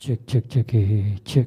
Check, check, check, check.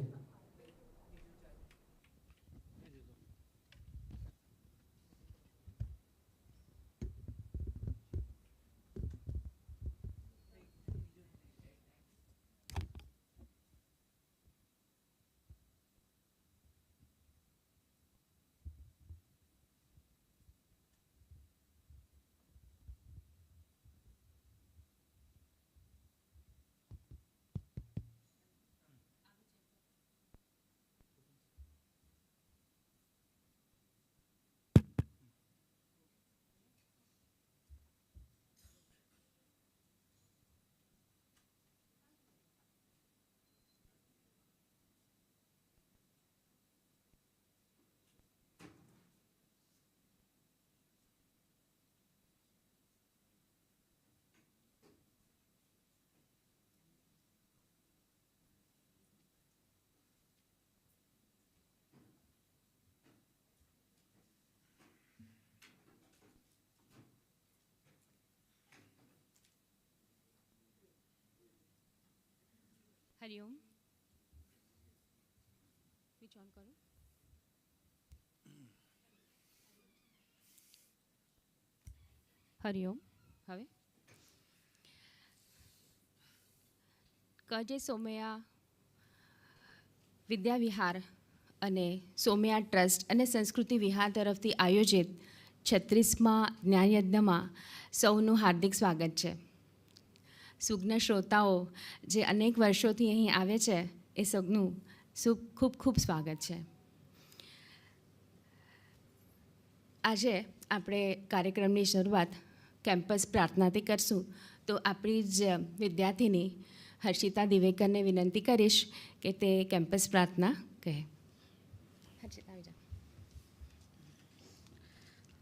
Hariom switch on करो हरिओम હવે કજે સોમયા વિદ્યા વિહાર અને સોમયા ટ્રસ્ટ અને સંસ્કૃતિ વિહાર તરફથી આયોજિત 36મા જ્ઞાનયજ્ઞમાં સૌનું હાર્દિક સ્વાગત છે. સુજ્ઞ શ્રોતાઓ જે અનેક વર્ષોથી અહીં આવે છે એ સૌનું ખૂબ ખૂબ સ્વાગત છે. આજે આપણે કાર્યક્રમની શરૂઆત કેમ્પસ પ્રાર્થનાથી કરશું. તો આપણી જ વિદ્યાર્થીની હર્ષિતા દિવેકરને વિનંતી કરીશ કે તે કેમ્પસ પ્રાર્થના કહે. હર્ષિતા આવી જાઓ.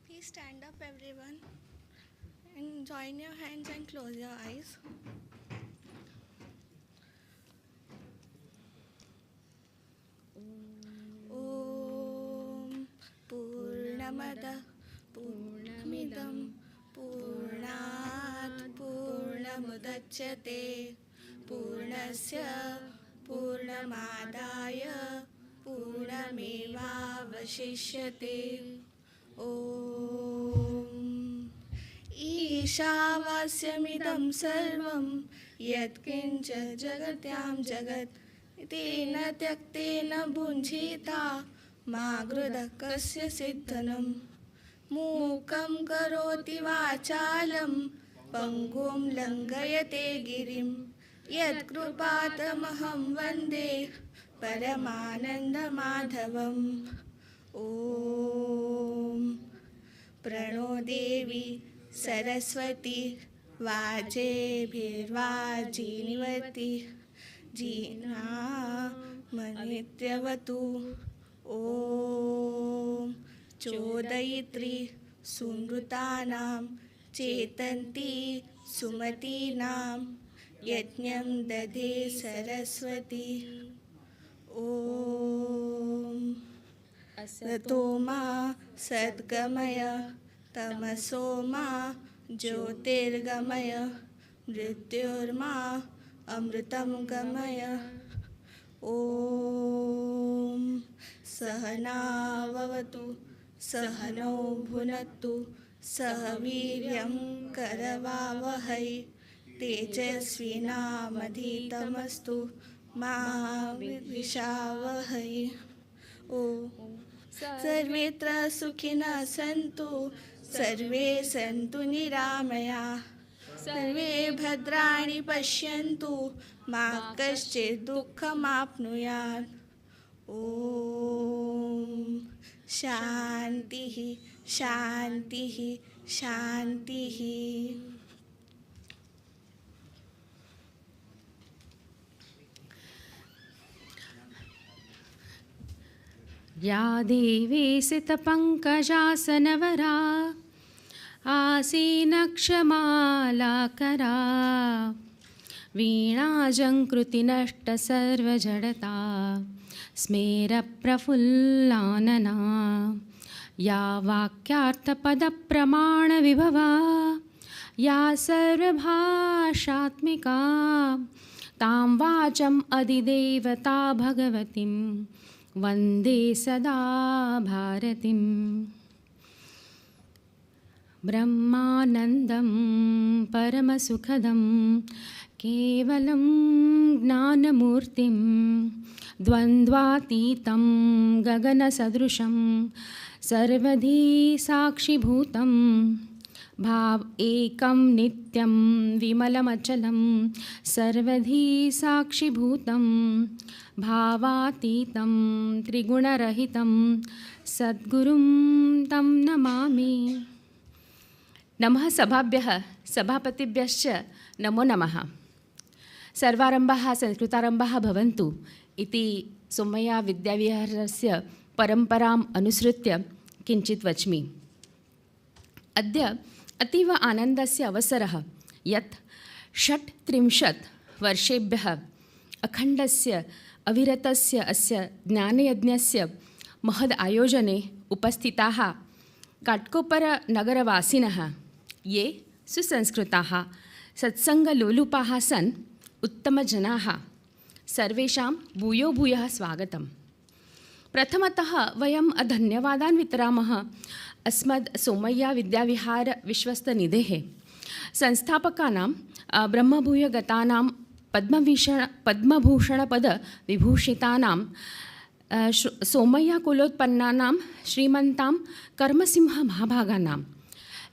Please stand up everyone and join your hands and close your eyes. Om Purnamada Purnamidam Purnat Purnamudachyate Purnasya Purnamadaya Purnamevavashishyate. Om ईशावास्यमिदं सर्वं यत्किञ्च जगत्यां जगत् तेन त्यक्तेन भुञ्जीता मा गृधः कस्य सिद्धनं. मूकं करोति वाचालं पङ्गुं लङ्घयते गिरिं यत्कृपातमहं वन्दे परमानन्दमाधवम्. ॐ प्रणो देवी सरस्वती वाजेभिर्वाजिनीवती जीनामनित्यवतु. ॐ चोदयित्री सुनृतानां चेतन्ती सुमतीनां यज्ञं दधे सरस्वती. ॐ असतो मा सद्गमय तमसो मा ज्योतिर्गमय मृत्युर्मा अमृतं गमय. ॐ सहनाववतु सहनौ भुनक्तु सह वीर्यं करवावहै तेजस्विनामधीतमस्तु मा विद्विषावहै. ॐ सर्वेत्र सुखिनः सन्तु सर्वे सन्तु निरामया सर्वे भद्राणि पश्यन्तु मा कश्चित् दुःखमाप्नुयात्. ॐ शान्तिः शान्तिः शान्तिः. या देवी सितपङ्कजासनवरा आसीनक्षमालाकरा वीणाजङ्कृतिनष्टसर्वजडता स्मेरप्रफुल्लानना या वाक्यार्थपदप्रमाणविभवा या सर्वभाषात्मिका तां वाचम् अधिदेवता भगवतीं वन्दे सदा भारतीम्। ब्रह्मानन्दं परमसुखदं केवलं ज्ञानमूर्तिं द्वन्द्वातीतं गगनसदृशं सर्वधी साक्षिभूतं भाव एकं नित्यं विमलमचलं सर्वधी साक्षिभूतं भावातीतं त्रिगुणरहितं सद्गुरुं तं नमामि। नमः सभाभ्यः सभापतिभ्यश्च नमो नमः। सर्वारम्भाः संस्कृतारम्भाः भवन्तु इति सोमय्या विद्याविहारस्य परम्पराम् अनुसृत्य किञ्चित् वच्मि। अद्य अतीव आनन्दस्य अवसरः यत् 36 वर्षेभ्यः अखण्डस्य अविरतस्य अस्य ज्ञानयज्ञस्य महद् आयोजने उपस्थिताः काट्कोपरनगरवासिनः ये सुसंस्कृताः सत्सङ्गलोलुपाः सन् उत्तमजनाः सर्वेषां भूयो भूयः स्वागतम्। प्रथमतः वयं धन्यवादान् वितरामः अस्मद् सोमय्या विद्याविहार विश्वस्तनिधेः संस्थापकानां ब्रह्मभूयगतानां पद्मभूषणपदविभूषितानां सोमय्या कुलोत्पन्नानां श्रीमन्तां कर्मसिंहमहाभागानां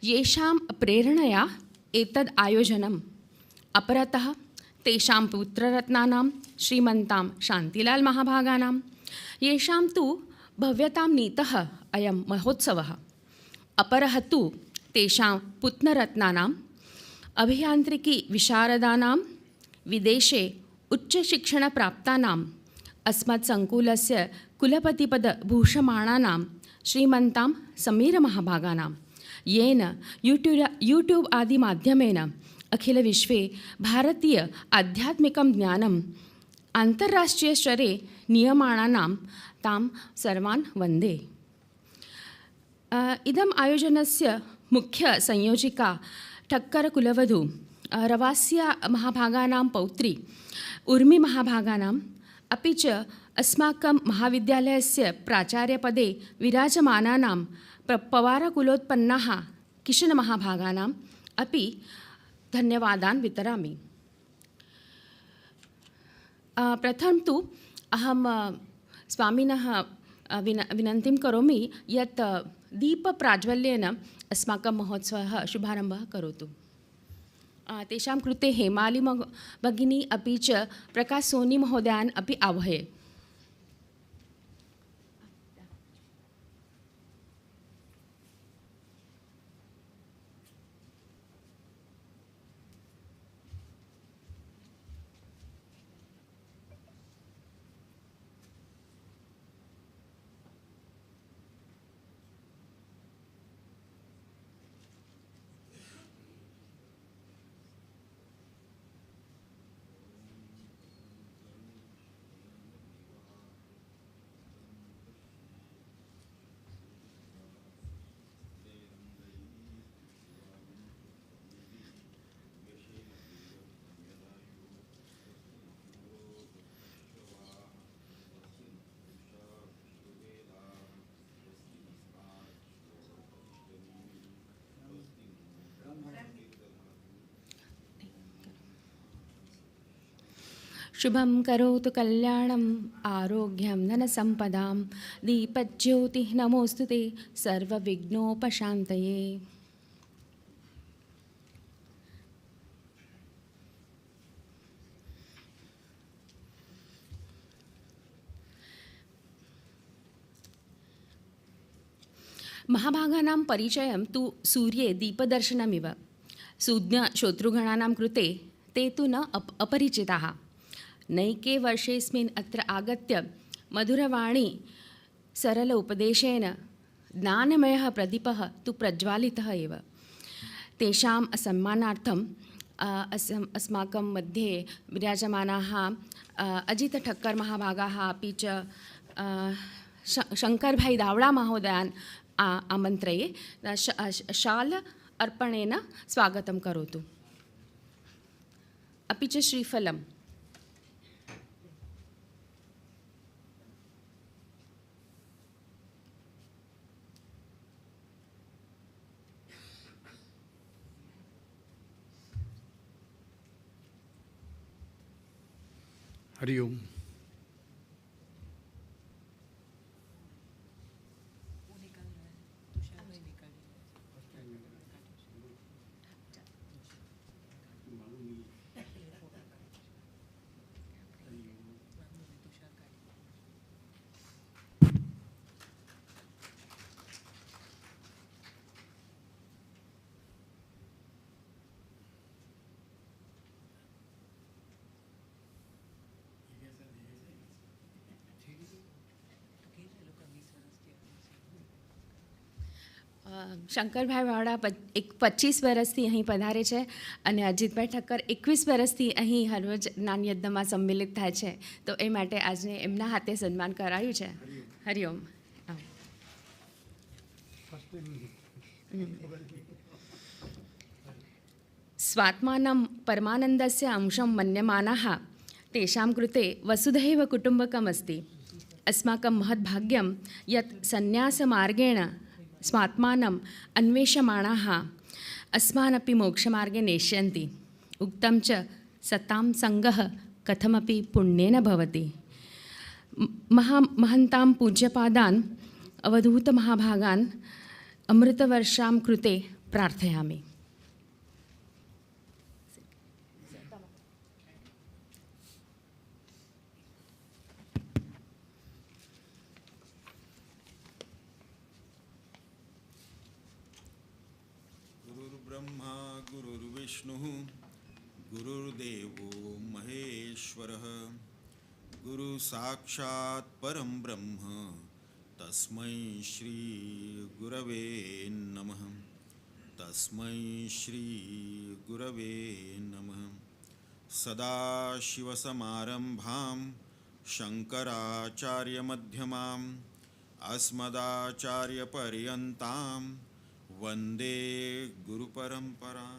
येषां प्रेरणया एतद् आयोजनम्। अपरतः तेषां पुत्ररत्नानां श्रीमन्तां शान्तिलाल् महाभागानां येषां तु भव्यतां नीतः अयं महोत्सवः। अपरः तु तेषां पुत्ररत्नानाम् अभियान्त्रिकीविशारदानां विदेशे उच्चशिक्षणप्राप्तानाम् अस्मत्सङ्कुलस्य कुलपतिपदभूषमाणानां श्रीमन्तां समीरमहाभागानां येन यूट्यूब् आदिमाध्यमेन अखिलविश्वे भारतीय आध्यात्मिकं ज्ञानम् अन्ताराष्ट्रीयस्तरे नीयमाणानां तां सर्वान् वन्दे। इदम् आयोजनस्य मुख्यसंयोजिका ठक्करकुलवधू रवास्या महाभागानां पौत्री उर्मिमहाभागानाम् अपि च अस्माकं महाविद्यालयस्य प्राचार्यपदे विराजमानानां पवारकुलोत्पन्नाः किशनमहाभागानाम् अपि धन्यवादान् वितरामि। प्रथमं तु अहं स्वामिनः विनन्तिं करोमि यत् दीपप्राज्वल्येन अस्माकं महोत्सवः शुभारम्भः करोतु। तेषां कृते हेमाली भगिनी अपि च प्रकाश सोनी महोदयान् अपि आह्वये। शुभं करोतु कल्याणम् आरोग्यं धनसम्पदां दीपज्योतिः नमोऽस्तु ते सर्वविघ्नोपशान्तये। महाभागानां परिचयं तु सूर्ये दीपदर्शनमिव। सूज्ञश्रोतृगणानां कृते ते तु न अपरिचिताः। नैके वर्षेऽस्मिन् अत्र आगत्य मधुरवाणी सरल उपदेशेन ज्ञानमयः प्रदीपः तु प्रज्वालितः एव। तेषां सम्मानार्थं अस्माकं मध्ये विराजमानाः अजितठक्कर् महाभागाः अपि च शङ्करभाई दावड़ा महोदयान् आमन्त्रये शाल अर्पणेन स्वागतं करोतु। अपि च श्रीफलं हरिओम। શંકરભાઈ વાવડા 25 વર્ષથી અહીં પધારે છે અને અજીતભાઈ ઠક્કર 21 વર્ષથી અહીં હરરોજ જ્ઞાનયજ્ઞમાં સંમિલિત થાય છે, તો એ માટે આજને એમના હાથે સન્માન કરાયું છે. હરિઓમ. સ્વાત્માનં પરમાનંદસ્ય અંશં મન્યમાનાઃ તેષાં કૃતે વસુધૈવ કુટુંબકમસ્તિ. અસ્માકં મહદ્ભાગ્યં યત સંન્યાસમાર્ગેણ સ્વાત્માનમ અન્વેષમાણાઃ અસ્માનપી મોક્ષમાર્ગે નેષ્યન્તિ. ઉક્તમ ચ સતામ સંગઃ કથમપી પુણ્યેન ભવતિ. મહંતાં પૂજ્યપાદાન અવધૂત મહાભાગાન અમૃતવર્ષાં કૃતે પ્રાર્થયામિ. गुरुर्ब्रह्मा गुरुर्विष्णुः गुरुर्देवो महेश्वरः गुरु साक्षात् परं ब्रह्म तस्मै श्री गुरवे नमः. तस्मै श्री गुरवे नमः. सदाशिवसमारम्भां शङ्कराचार्यमध्यमाम् अस्मदाचार्यपर्यन्तां वंदे गुरु परंपरा.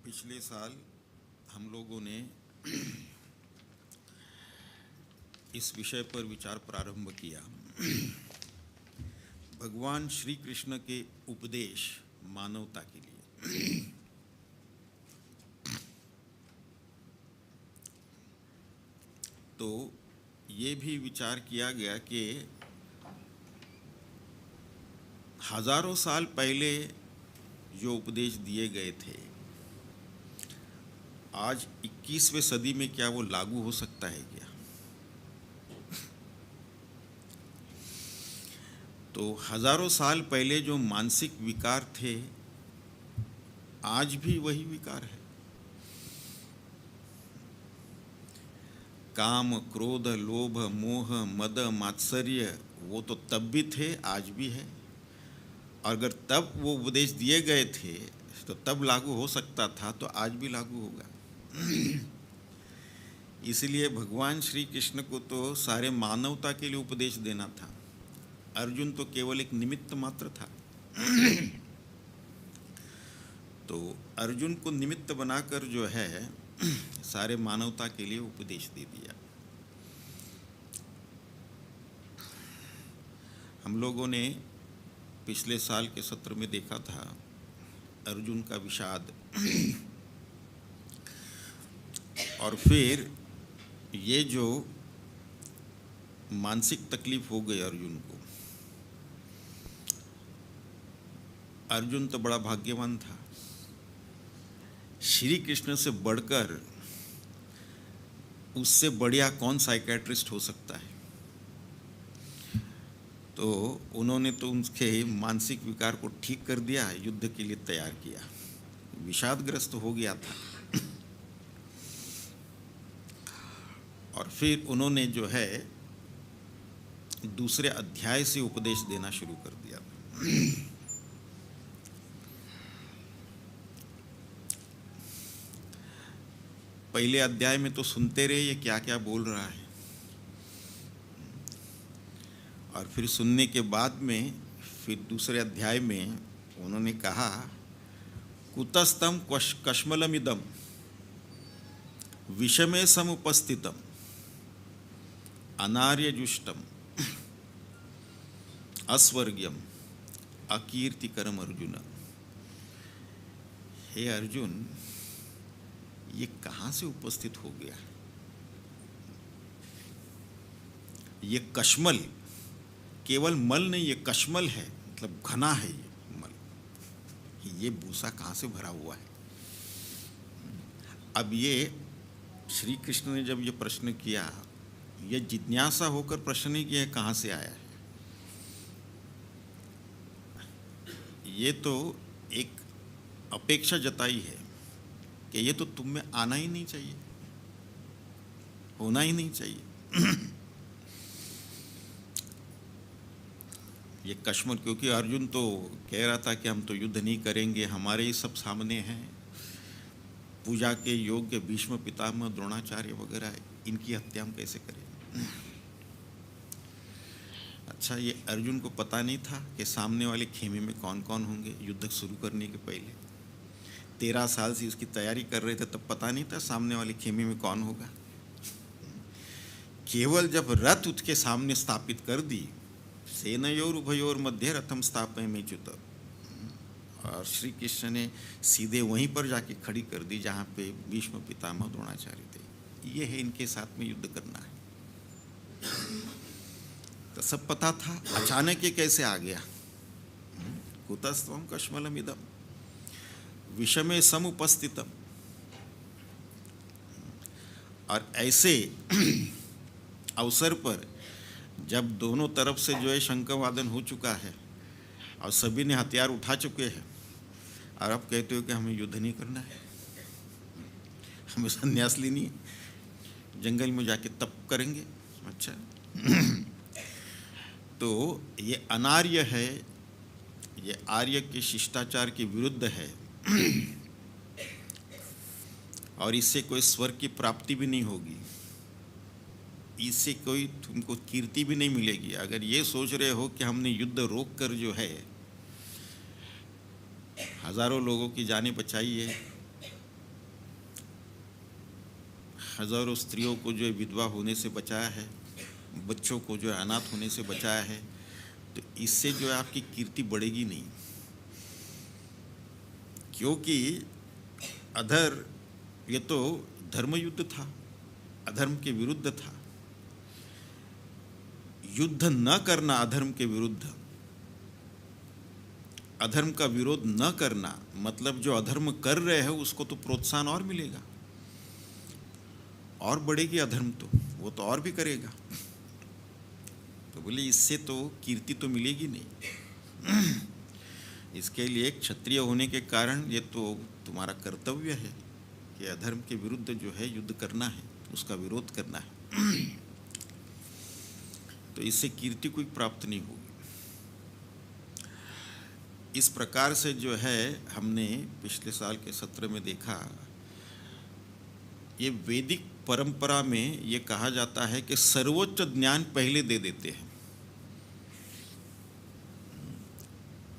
पिछले साल हम लोगों ने इस विषय पर विचार प्रारंभ किया. भगवान श्री कृष्ण के उपदेश मानवता के लिए. तो ये भी विचार किया गया कि हजारों साल पहले जो उपदेश दिए गए थे, आज 21वें सदी में क्या वो लागू हो सकता है क्या? तो हजारों साल पहले जो मानसिक विकार थे, आज भी वही विकार है. काम, क्रोध, लोभ, मोह, मद, मात्सर्य वो तो तब भी थे, आज भी है. और अगर तब वो उपदेश दिए गए थे तो तब लागू हो सकता था, तो आज भी लागू होगा. इसलिए भगवान श्री कृष्ण को तो सारे मानवता के लिए उपदेश देना था. अर्जुन तो केवल एक निमित्त मात्र था. तो अर्जुन को निमित्त बनाकर जो है सारे मानवता के लिए उपदेश दे दिया. हम लोगों ने पिछले साल के सत्र में देखा था अर्जुन का विषाद, और फिर ये जो मानसिक तकलीफ हो गई अर्जुन को. अर्जुन तो बड़ा भाग्यवान था. श्री कृष्ण से बढ़कर उससे बढ़िया कौन साइकेट्रिस्ट हो सकता है. तो उन्होंने तो उनके मानसिक विकार को ठीक कर दिया, युद्ध के लिए तैयार किया. विषादग्रस्त हो गया था. और फिर उन्होंने जो है दूसरे अध्याय से उपदेश देना शुरू कर दिया. पहले अध्याय में तो सुनते रहे ये क्या क्या बोल रहा है, और फिर सुनने के बाद में फिर दूसरे अध्याय में उन्होंने कहा कुतस्तम कश्मलमिदम विषमे समुपस्थितम अनार्यजुष्टम अस्वर्ग्यम अकीर्तिकरम अर्जुन. हे अर्जुन, ये कहाँ से उपस्थित हो गया? ये कश्मल केवल मल नहीं, ये कश्मल है, मतलब घना है ये मल। ये भूसा कहाँ से भरा हुआ है? अब ये श्री कृष्ण ने जब ये प्रश्न किया, ये जिज्ञासा होकर प्रश्न नहीं किया कहाँ से आया है। ये तो एक अपेक्षा जताई है कि ये तो तुम में आना ही नहीं चाहिए, होना ही नहीं चाहिए। ये कश्मल, क्योंकि अर्जुन तो कह रहा था कि हम तो युद्ध नहीं करेंगे, हमारे ही सब सामने हैं, पूजा के योग्य भीष्म पितामह द्रोणाचार्य वगैरह, इनकी हत्या हम कैसे करें। अच्छा, ये अर्जुन को पता नहीं था कि सामने वाले खेमे में कौन कौन होंगे युद्ध शुरू करने के पहले। 13 साल से उसकी तैयारी कर रहे थे, तब पता नहीं था सामने वाले खेमे में कौन होगा। केवल जब रथ उसके सामने स्थापित कर दी, सेनयोर उभयोर मध्य रथम स्थापयमेच्युत, और श्री कृष्ण ने सीधे वहीं पर जाके खड़ी कर दी जहाँ पे भीष्म पितामह द्रोणाचार्य थे। ये है इनके साथ में युद्ध करना है। तो सब पता था, अचानक ये कैसे आ गया। कुतस्त्वं कश्मलम इदम विषमे समुपस्थितम। और ऐसे अवसर पर जब दोनों तरफ से जो है शंखवादन हो चुका है और सभी ने हथियार उठा चुके हैं, और अब कहते हो कि हमें युद्ध नहीं करना है, हमें संन्यास लेनी है, जंगल में जाके तप करेंगे। अच्छा, तो ये अनार्य है, ये आर्य के शिष्टाचार के विरुद्ध है, और इससे कोई स्वर्ग की प्राप्ति भी नहीं होगी, इससे कोई तुमको कीर्ति भी नहीं मिलेगी। अगर ये सोच रहे हो कि हमने युद्ध रोक कर जो है हजारों लोगों की जानें बचाई है, हजारों स्त्रियों को जो है विधवा होने से बचाया है, बच्चों को जो है अनाथ होने से बचाया है, तो इससे जो है आपकी कीर्ति बढ़ेगी नहीं। क्योंकि अधर ये तो धर्म युद्ध था, अधर्म के विरुद्ध था। युद्ध न करना अधर्म के विरुद्ध, अधर्म का विरोध न करना मतलब जो अधर्म कर रहे हैं उसको तो प्रोत्साहन और मिलेगा, और बढ़ेगी अधर्म, तो वो तो और भी करेगा। तो बोले इससे तो कीर्ति तो मिलेगी नहीं। इसके लिए क्षत्रिय होने के कारण ये तो तुम्हारा कर्तव्य है कि अधर्म के विरुद्ध जो है युद्ध करना है, उसका विरोध करना है। तो इससे कीर्ति कोई प्राप्त नहीं होगी। इस प्रकार से जो है हमने पिछले साल के सत्र में देखा, ये वैदिक परंपरा में ये कहा जाता है कि सर्वोच्च ज्ञान पहले दे देते हैं।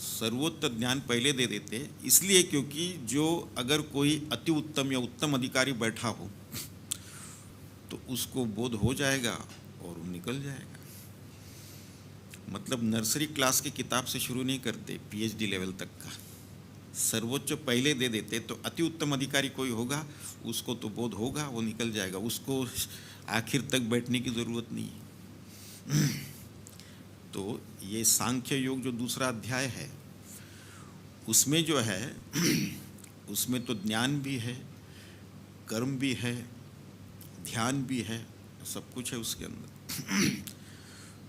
सर्वोच्च ज्ञान पहले दे देते हैं इसलिए क्योंकि जो अगर कोई अति उत्तम या उत्तम अधिकारी बैठा हो तो उसको बोध हो जाएगा और वो निकल जाएगा। मतलब नर्सरी क्लास की किताब से शुरू नहीं करते, पीएचडी लेवल तक का सर्वोच्च पहले दे देते, तो अति उत्तम अधिकारी कोई होगा उसको तो बोध होगा, वो निकल जाएगा, उसको आखिर तक बैठने की ज़रूरत नहीं। तो ये सांख्य योग जो दूसरा अध्याय है उसमें जो है उसमें तो ज्ञान भी है, कर्म भी है, ध्यान भी है, सब कुछ है उसके अंदर।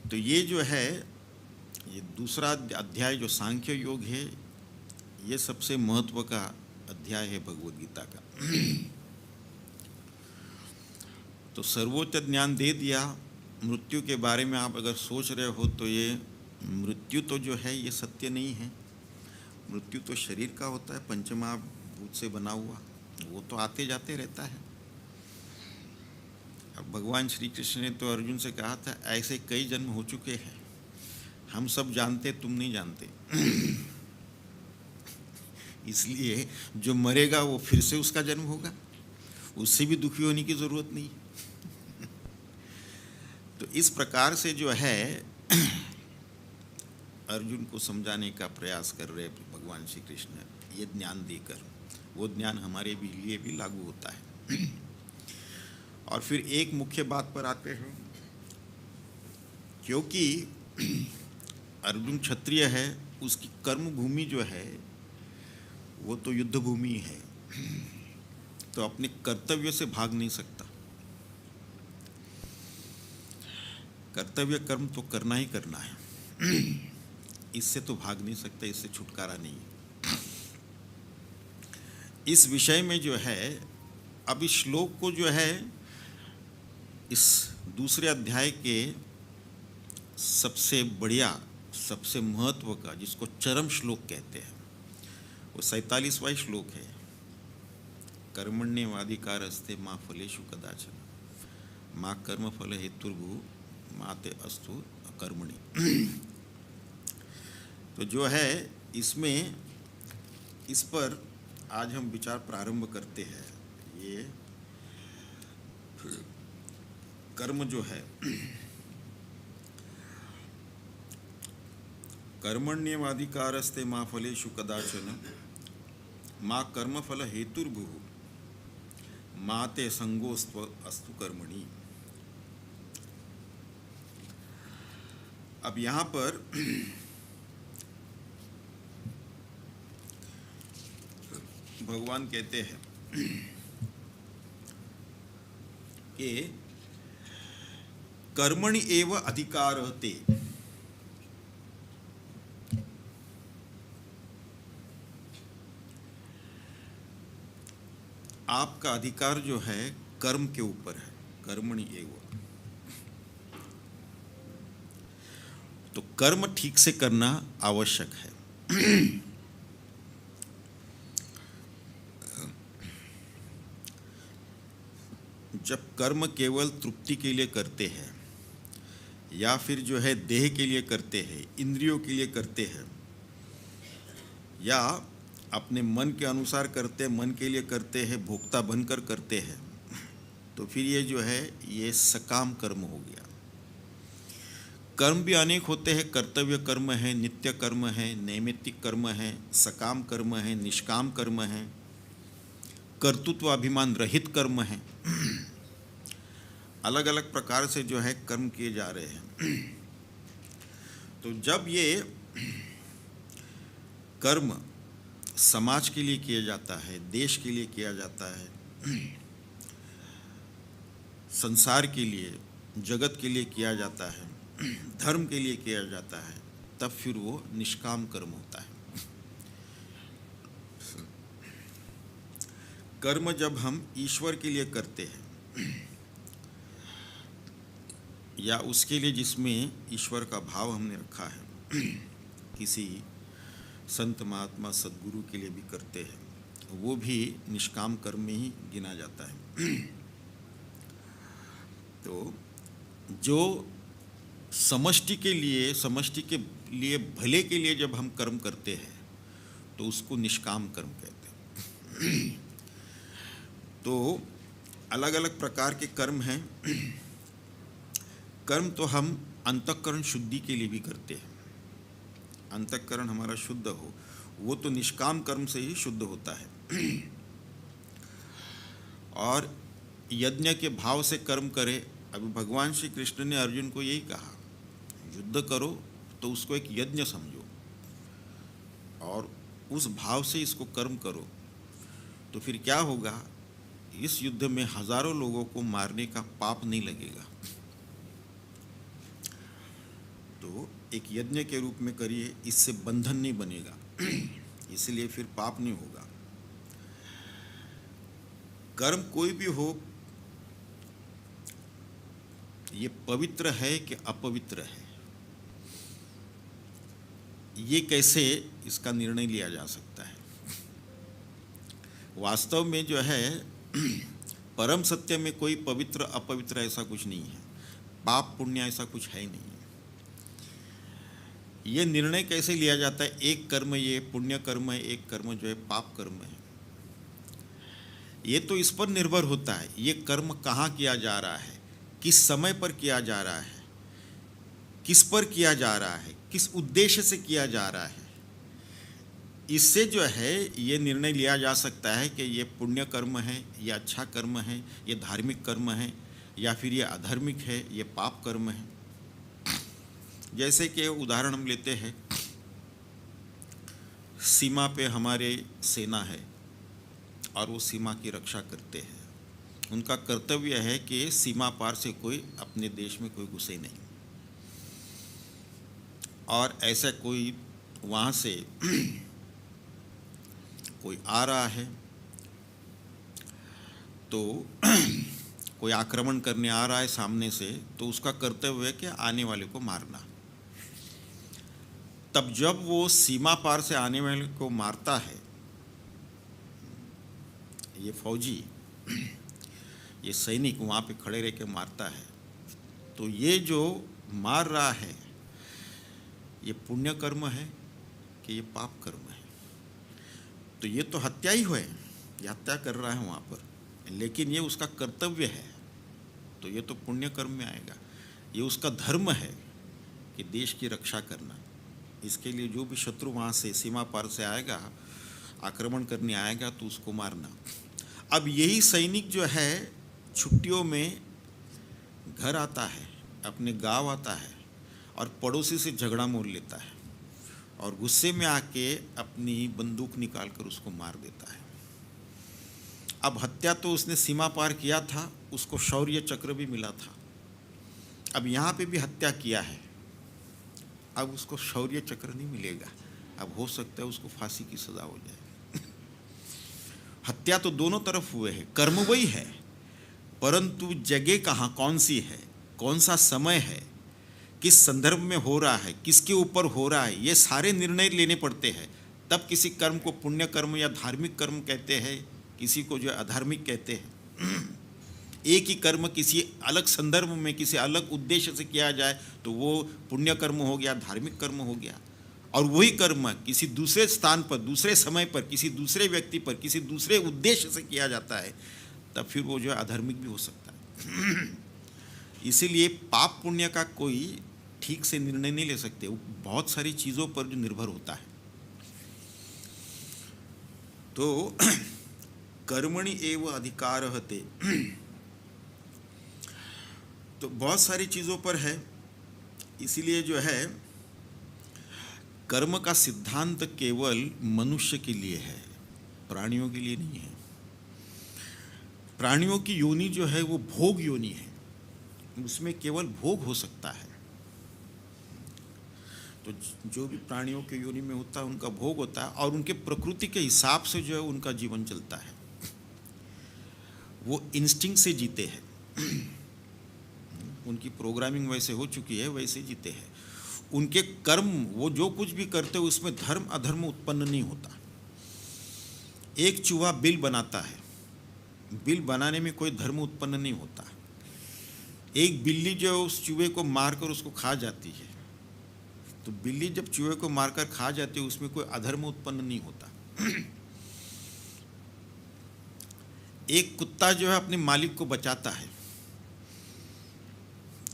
तो ये जो है ये दूसरा अध्याय जो सांख्य योग है, ये सबसे महत्व का अध्याय है भगवद गीता का। तो सर्वोच्च ज्ञान दे दिया। मृत्यु के बारे में आप अगर सोच रहे हो तो ये मृत्यु तो जो है ये सत्य नहीं है। मृत्यु तो शरीर का होता है, पंचमहाभूत से बना हुआ, वो तो आते जाते रहता है। अब भगवान श्री कृष्ण ने तो अर्जुन से कहा था ऐसे कई जन्म हो चुके हैं, हम सब जानते, तुम नहीं जानते। इसलिए जो मरेगा वो फिर से उसका जन्म होगा, उससे भी दुखी होने की जरूरत नहीं। तो इस प्रकार से जो है अर्जुन को समझाने का प्रयास कर रहे भगवान श्री कृष्ण, ये ज्ञान देकर। वो ज्ञान हमारे भी लिए भी लागू होता है। और फिर एक मुख्य बात पर आते हैं, क्योंकि अर्जुन क्षत्रिय है, उसकी कर्म भूमि जो है वो तो युद्ध भूमि है, तो अपने कर्तव्य से भाग नहीं सकता। कर्तव्य कर्म तो करना ही करना है, इससे तो भाग नहीं सकता, इससे छुटकारा नहीं है। इस विषय में जो है, अब इस श्लोक को जो है इस दूसरे अध्याय के सबसे बढ़िया, सबसे महत्व का, जिसको चरम श्लोक कहते हैं, वो 47वां श्लोक है। कर्मण्येवाधिकारस्ते मा फलेषु कदाचन मा कर्मफल हेतुर्भुः मा ते अस्तु कर्मणि। तो जो है इसमें, इस पर आज हम विचार प्रारंभ करते हैं। ये कर्म जो है, कर्मण्येवाधिकारस्ते मा फलेषु कदाचन मा कर्मफल हेतुर्भुः मा ते संगोस्त्व अस्तु कर्मणि। अब यहाँ पर भगवान कहते हैं कि कर्मणि एव अधिकारते, आपका अधिकार जो है कर्म के ऊपर है। कर्मणि एव, तो कर्म ठीक से करना आवश्यक है। जब कर्म केवल तृप्ति के लिए करते हैं, या फिर जो है देह के लिए करते हैं, इंद्रियों के लिए करते हैं, या अपने मन के अनुसार करते हैं, मन के लिए करते हैं, भोक्ता बनकर करते हैं, तो फिर ये जो है ये सकाम कर्म हो गया। कर्म भी अनेक होते हैं, कर्तव्य कर्म है, नित्य कर्म है, नैमित्तिक कर्म है, सकाम कर्म है, निष्काम कर्म है, कर्तृत्व अभिमान रहित कर्म है। अलग अलग प्रकार से जो है कर्म किए जा रहे हैं। तो जब ये कर्म समाज के लिए किया जाता है, देश के लिए किया जाता है, संसार के लिए, जगत के लिए किया जाता है, धर्म के लिए किया जाता है, तब फिर वो निष्काम कर्म होता है। कर्म जब हम ईश्वर के लिए करते हैं, या उसके लिए जिसमें ईश्वर का भाव हमने रखा है, किसी संत महात्मा सद्गुरु के लिए भी करते हैं, वो भी निष्काम कर्म में ही गिना जाता है। तो जो समष्टि के लिए भले के लिए जब हम कर्म करते हैं, तो उसको निष्काम कर्म कहते हैं। तो अलग अलग प्रकार के कर्म हैं। कर्म तो हम अंतःकरण शुद्धि के लिए भी करते हैं, अंतःकरण हमारा शुद्ध हो, वो तो निष्काम कर्म से ही शुद्ध होता है। और यज्ञ के भाव से कर्म करे। अभी भगवान श्री कृष्ण ने अर्जुन को यही कहा, युद्ध करो तो उसको एक यज्ञ समझो और उस भाव से इसको कर्म करो, तो फिर क्या होगा, इस युद्ध में हजारों लोगों को मारने का पाप नहीं लगेगा। तो एक यज्ञ के रूप में करिए, इससे बंधन नहीं बनेगा, इसलिए फिर पाप नहीं होगा। कर्म कोई भी हो, ये पवित्र है कि अपवित्र है, ये कैसे इसका निर्णय लिया जा सकता है। वास्तव में जो है परम सत्य में कोई पवित्र अपवित्र ऐसा कुछ नहीं है, पाप पुण्य ऐसा कुछ है ही नहीं। ये निर्णय कैसे लिया जाता है, एक कर्म ये पुण्य कर्म है, एक कर्म जो है पाप कर्म है, ये तो इस पर निर्भर होता है। ये कर्म कहाँ किया जा रहा है, किस समय पर किया जा रहा है, किस पर किया जा रहा है, किस उद्देश्य से किया जा रहा है, इससे जो है ये निर्णय लिया जा सकता है कि ये पुण्य कर्म है, ये अच्छा कर्म है, ये धार्मिक कर्म है, या फिर ये अधार्मिक है, ये पाप कर्म है। जैसे कि उदाहरण हम लेते हैं, सीमा पे हमारे सेना है और वो सीमा की रक्षा करते हैं। उनका कर्तव्य है कि सीमा पार से कोई अपने देश में कोई घुसे नहीं, और ऐसा कोई वहाँ से कोई आ रहा है तो कोई आक्रमण करने आ रहा है सामने से, तो उसका कर्तव्य है कि आने वाले को मारना। तब जब वो सीमा पार से आने वाले को मारता है, ये फौजी, ये सैनिक वहाँ पे खड़े रह के मारता है, तो ये जो मार रहा है ये पुण्य कर्म है कि ये पाप कर्म है? तो ये तो हत्या ही है, ये हत्या कर रहा है वहाँ पर, लेकिन ये उसका कर्तव्य है, तो ये तो पुण्य कर्म में आएगा। ये उसका धर्म है कि देश की रक्षा करना। इसके लिए जो भी शत्रु वहाँ से सीमा पार से आएगा, आक्रमण करने आएगा, तो उसको मारना। अब यही सैनिक जो है छुट्टियों में घर आता है, अपने गांव आता है और पड़ोसी से झगड़ा मोल लेता है और गुस्से में आके अपनी बंदूक निकाल कर उसको मार देता है। अब हत्या तो उसने सीमा पार किया था, उसको शौर्य चक्र भी मिला था। अब यहाँ पे भी हत्या किया है, अब उसको शौर्य चक्र नहीं मिलेगा, अब हो सकता है उसको फांसी की सज़ा हो जाए। हत्या तो दोनों तरफ हुए है, कर्म वही है, परंतु जगह कहाँ कौन सी है, कौन सा समय है, किस संदर्भ में हो रहा है, किसके ऊपर हो रहा है, ये सारे निर्णय लेने पड़ते हैं। तब किसी कर्म को पुण्य कर्म या धार्मिक कर्म कहते हैं, किसी को जो अधार्मिक कहते हैं। एक ही कर्म किसी अलग संदर्भ में किसी अलग उद्देश्य से किया जाए तो वो पुण्य कर्म हो गया, धार्मिक कर्म हो गया, और वही कर्म किसी दूसरे स्थान पर, दूसरे समय पर, किसी दूसरे व्यक्ति पर, किसी दूसरे उद्देश्य से किया जाता है, तब फिर वो जो है अधार्मिक भी हो सकता है। इसीलिए पाप पुण्य का कोई ठीक से निर्णय नहीं ले सकते, वो बहुत सारी चीज़ों पर जो निर्भर होता है। तो कर्मणि एव अधिकारहते, तो बहुत सारी चीज़ों पर है। इसीलिए जो है कर्म का सिद्धांत केवल मनुष्य के लिए है, प्राणियों के लिए नहीं है। प्राणियों की योनि जो है वो भोग योनि है, उसमें केवल भोग हो सकता है। तो जो भी प्राणियों के योनि में होता है उनका भोग होता है, और उनके प्रकृति के हिसाब से जो है उनका जीवन चलता है। वो इंस्टिंक्ट से जीते हैं, उनकी प्रोग्रामिंग वैसे हो चुकी है, वैसे जीते हैं। उनके कर्म, वो जो कुछ भी करते हैं उसमें धर्म अधर्म उत्पन्न नहीं होता। एक चूहा बिल बनाता है, बिल बनाने में कोई धर्म उत्पन्न नहीं होता। एक बिल्ली जो है उस चूहे को मारकर उसको खा जाती है, तो बिल्ली जब चूहे को मारकर खा जाती है उसमें कोई अधर्म उत्पन्न नहीं होता। एक कुत्ता जो है अपने मालिक को बचाता है,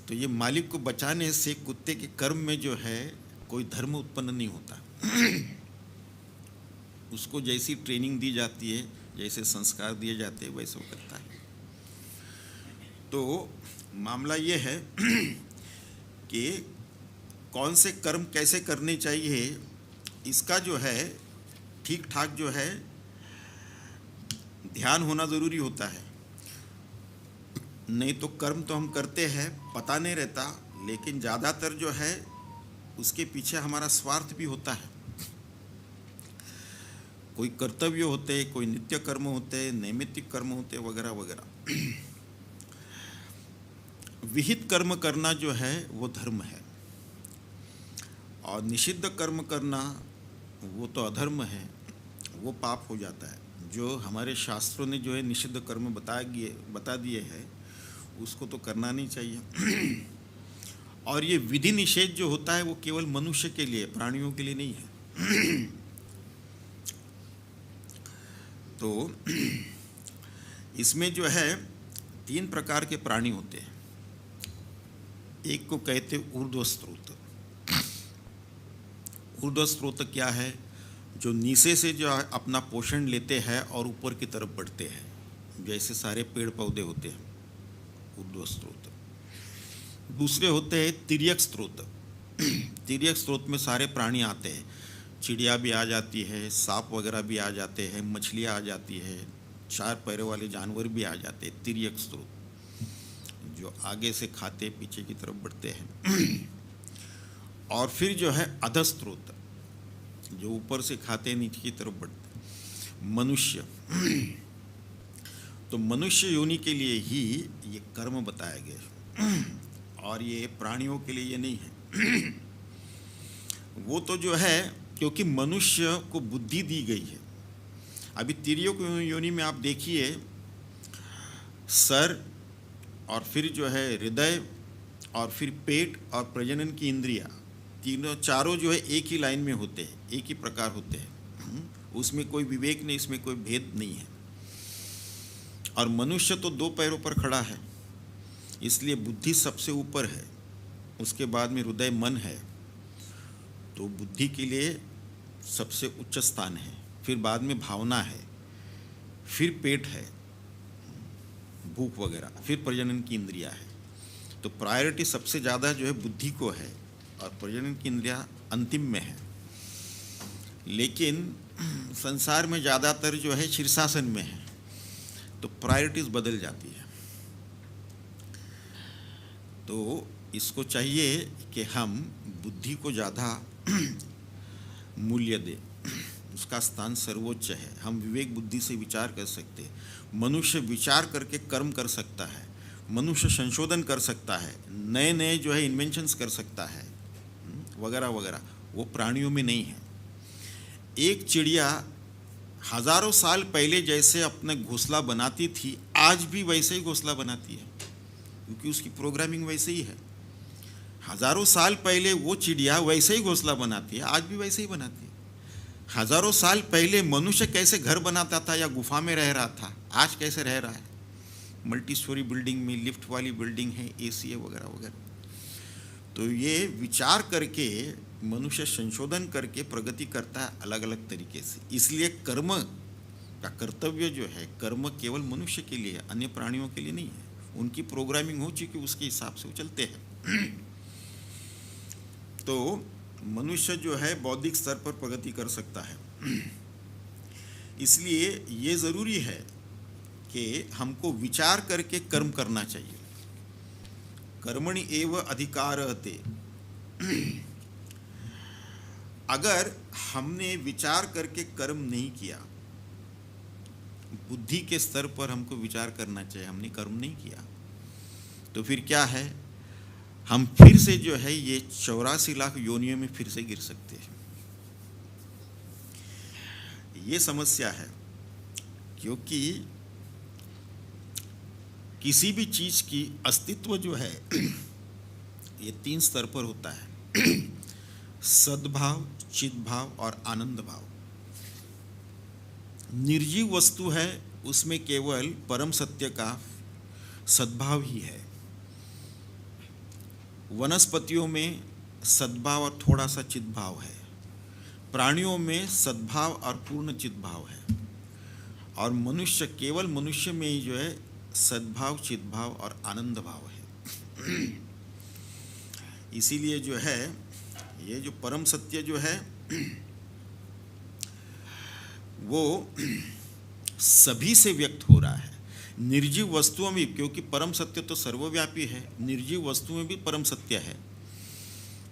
तो ये मालिक को बचाने से कुत्ते के कर्म में जो है कोई धर्म उत्पन्न नहीं होता। उसको जैसी ट्रेनिंग दी जाती है, जैसे संस्कार दिए जाते हैं, वैसे वो करता है। तो मामला ये है कि कौन से कर्म कैसे करने चाहिए, इसका जो है ठीक ठाक जो है ध्यान होना ज़रूरी होता है। नहीं तो कर्म तो हम करते हैं, पता नहीं रहता, लेकिन ज़्यादातर जो है उसके पीछे हमारा स्वार्थ भी होता है। कोई कर्तव्य होते, कोई नित्य कर्म होते, नैमित्तिक कर्म होते, वगैरह वगैरह। विहित कर्म करना जो है वो धर्म है, और निषिद्ध कर्म करना वो तो अधर्म है, वो पाप हो जाता है। जो हमारे शास्त्रों ने जो है निषिद्ध कर्म बता दिए हैं उसको तो करना नहीं चाहिए। और ये विधि निषेध जो होता है वो केवल मनुष्य के लिए, प्राणियों के लिए नहीं है। तो इसमें जो है 3 प्रकार के प्राणी होते हैं। एक को कहते ऊर्ध्व स्रोत। ऊर्ध्व स्रोत क्या है? जो नीचे से जो है अपना पोषण लेते हैं और ऊपर की तरफ बढ़ते हैं, जैसे सारे पेड़ पौधे होते हैं, ऊर्ध्व स्रोत। दूसरे होते हैं तिर्यक स्रोत। तिर्यक स्रोत में सारे प्राणी आते हैं, चिड़िया भी आ जाती है, सांप वगैरह भी आ जाते हैं, मछलियाँ आ जाती है, 4 पैरों वाले जानवर भी आ जाते हैं। तिर्यक स्रोत जो आगे से खाते पीछे की तरफ बढ़ते हैं। और फिर जो है अधः स्रोत, जो ऊपर से खाते नीचे की तरफ बढ़ते। मनुष्य, तो मनुष्य योनि के लिए ही ये कर्म बताया गया, और ये प्राणियों के लिए ये नहीं है। वो तो जो है, क्योंकि मनुष्य को बुद्धि दी गई है। अभी तिर्यक योनि में आप देखिए, सर और फिर जो है हृदय और फिर पेट और प्रजनन की इंद्रियां, तीनों चारों जो है एक ही लाइन में होते हैं, एक ही प्रकार होते हैं। उसमें कोई विवेक नहीं, इसमें कोई भेद नहीं है। और मनुष्य तो 2 पैरों पर खड़ा है, इसलिए बुद्धि सबसे ऊपर है, उसके बाद में हृदय मन है, तो बुद्धि के लिए सबसे उच्च स्थान है। फिर बाद में भावना है, फिर पेट है, भूख वगैरह, फिर प्रजनन की इंद्रियां है। तो प्रायोरिटी सबसे ज़्यादा जो है बुद्धि को है, और प्रजनन की इंद्रियां अंतिम में है। लेकिन संसार में ज़्यादातर जो है शीर्षासन में है, तो प्रायोरिटीज बदल जाती है। तो इसको चाहिए कि हम बुद्धि को ज़्यादा मूल्य दें, उसका स्थान सर्वोच्च है। हम विवेक बुद्धि से विचार कर सकते हैं। मनुष्य विचार करके कर्म कर सकता है, मनुष्य संशोधन कर सकता है, नए नए जो है इन्वेंशंस कर सकता है, वगैरह वगैरह। वो प्राणियों में नहीं है। एक चिड़िया हजारों साल पहले जैसे अपना घोंसला बनाती थी, आज भी वैसे ही घोंसला बनाती है, क्योंकि उसकी प्रोग्रामिंग वैसे ही है। हजारों साल पहले वो चिड़िया वैसे ही घोंसला बनाती है, आज भी वैसे ही बनाती है। हजारों साल पहले मनुष्य कैसे घर बनाता था या गुफा में रह रहा था, आज कैसे रह रहा है, मल्टी स्टोरी बिल्डिंग में, लिफ्ट वाली बिल्डिंग है, एसी है, वगैरह वगैरह। तो ये विचार करके मनुष्य संशोधन करके प्रगति करता है अलग अलग तरीके से। इसलिए कर्म का कर्तव्य जो है, कर्म केवल मनुष्य के लिए है, अन्य प्राणियों के लिए नहीं है। उनकी प्रोग्रामिंग हो चुकी, उसके हिसाब से वो चलते हैं। तो मनुष्य जो है बौद्धिक स्तर पर प्रगति कर सकता है। इसलिए ये ज़रूरी है कि हमको विचार करके कर्म करना चाहिए। कर्मणि एव अधिकारहते। अगर हमने विचार करके कर्म नहीं किया, बुद्धि के स्तर पर हमको विचार करना चाहिए, हमने कर्म नहीं किया, तो फिर क्या है, हम फिर से जो है ये 84 लाख योनियों में फिर से गिर सकते हैं। ये समस्या है, क्योंकि किसी भी चीज की अस्तित्व जो है ये 3 स्तर पर होता है। सद्भाव, चिद्भाव और आनंद भाव। निर्जीव वस्तु है, उसमें केवल परम सत्य का सद्भाव ही है। वनस्पतियों में सद्भाव और थोड़ा सा चिद्भाव है, प्राणियों में सद्भाव और पूर्ण चिद्भाव है, और मनुष्य, केवल मनुष्य में ही जो है सद्भाव, चिद्भाव और आनंद भाव है। इसीलिए जो है ये जो परम सत्य जो है वो सभी से व्यक्त हो रहा है। निर्जीव वस्तुओं में, क्योंकि परम सत्य तो सर्वव्यापी है, निर्जीव वस्तुओं में भी परम सत्य है।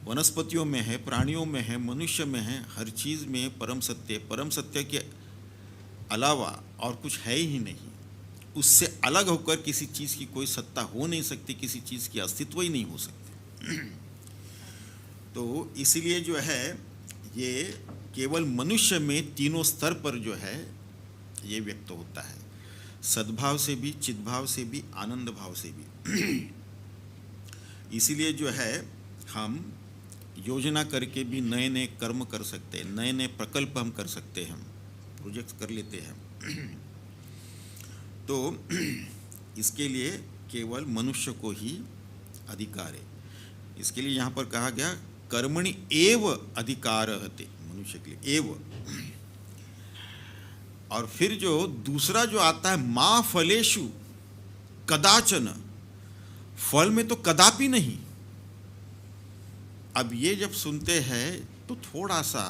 वनस्पतियों में है, प्राणियों में है, मनुष्य में है, हर चीज़ में परम सत्य। परम सत्य के अलावा और कुछ है ही नहीं। उससे अलग होकर किसी चीज़ की कोई सत्ता हो नहीं सकती, किसी चीज़ की अस्तित्व ही नहीं हो सकती। तो इसीलिए जो है ये केवल मनुष्य में तीनों स्तर पर जो है ये व्यक्त होता है, सद्भाव से भी, चिद्भाव से भी, आनंद भाव से भी। इसीलिए जो है हम योजना करके भी नए नए कर्म कर सकते हैं, नए नए प्रकल्प हम कर सकते हैं, हम प्रोजेक्ट कर लेते हैं। तो इसके लिए केवल मनुष्य को ही अधिकार है। इसके लिए यहाँ पर कहा गया कर्मणि एव अधिकारहते, मनुष्य के लिए एव। और फिर जो दूसरा जो आता है मा फलेषु कदाचन, फल में तो कदापि नहीं। अब ये जब सुनते हैं तो थोड़ा सा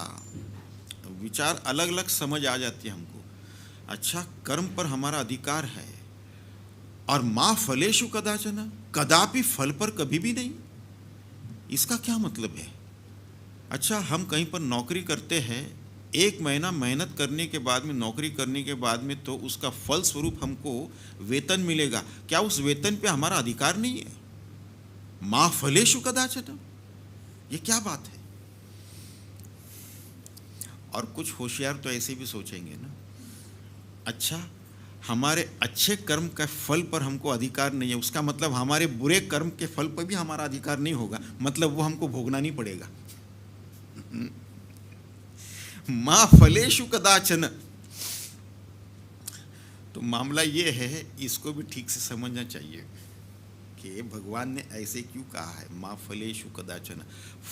विचार अलग अलग समझ आ जाती है हमको। अच्छा, कर्म पर हमारा अधिकार है और मा फलेषु कदाचन, कदापि फल पर कभी भी नहीं, इसका क्या मतलब है? अच्छा, हम कहीं पर नौकरी करते हैं, 1 महीना मेहनत करने के बाद में, नौकरी करने के बाद में तो उसका फल स्वरूप हमको वेतन मिलेगा, क्या उस वेतन पे हमारा अधिकार नहीं है? मा फलेषु कदाचन, ये क्या बात है? और कुछ होशियार तो ऐसे भी सोचेंगे ना, अच्छा हमारे अच्छे कर्म के फल पर हमको अधिकार नहीं है, उसका मतलब हमारे बुरे कर्म के फल पर भी हमारा अधिकार नहीं होगा, मतलब वो हमको भोगना नहीं पड़ेगा। मा फलेषु कदाचन, तो मामला ये है, इसको भी ठीक से समझना चाहिए कि भगवान ने ऐसे क्यों कहा है मा फलेषु कदाचन,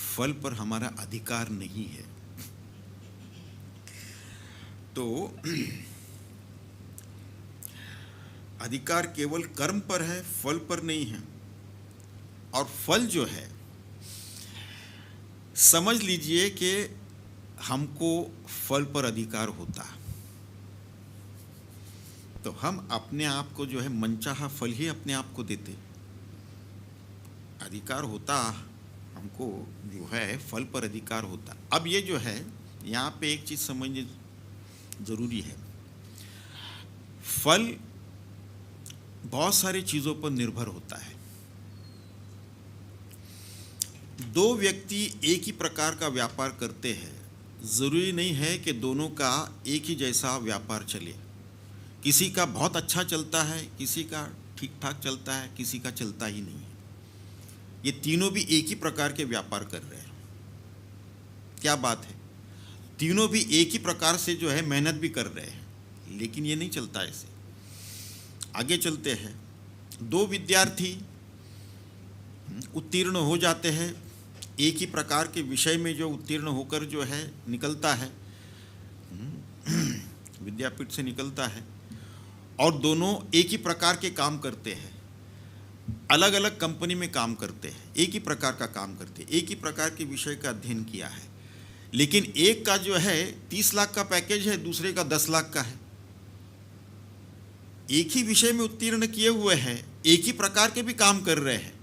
फल पर हमारा अधिकार नहीं है। तो अधिकार केवल कर्म पर है, फल पर नहीं है। और फल जो है, समझ लीजिए कि हमको फल पर अधिकार होता, तो हम अपने आप को जो है मनचाहा फल ही अपने आप को देते। अधिकार होता हमको, जो है फल पर अधिकार होता। अब ये जो है, यहाँ पे एक चीज समझनी जरूरी है, फल बहुत सारी चीजों पर निर्भर होता है। 2 व्यक्ति एक ही प्रकार का व्यापार करते हैं, जरूरी नहीं है कि दोनों का एक ही जैसा व्यापार चले। किसी का बहुत अच्छा चलता है, किसी का ठीक ठाक चलता है, किसी का चलता ही नहीं है। ये तीनों भी एक ही प्रकार के व्यापार कर रहे हैं। क्या बात है? तीनों भी एक ही प्रकार से जो है मेहनत भी कर रहे हैं, लेकिन ये नहीं चलता ऐसे। आगे चलते हैं, 2 विद्यार्थी उत्तीर्ण हो जाते हैं, एक ही प्रकार के विषय में जो उत्तीर्ण होकर जो है निकलता है, विद्यापीठ से निकलता है, और दोनों एक ही प्रकार के काम करते हैं, अलग अलग कंपनी में काम करते हैं, एक ही प्रकार का काम करते हैं, एक ही प्रकार के विषय का अध्ययन किया है, लेकिन एक का जो है 30 लाख का पैकेज है, दूसरे का 10 लाख का है। एक ही विषय में उत्तीर्ण किए हुए हैं, एक ही प्रकार के भी काम कर रहे हैं,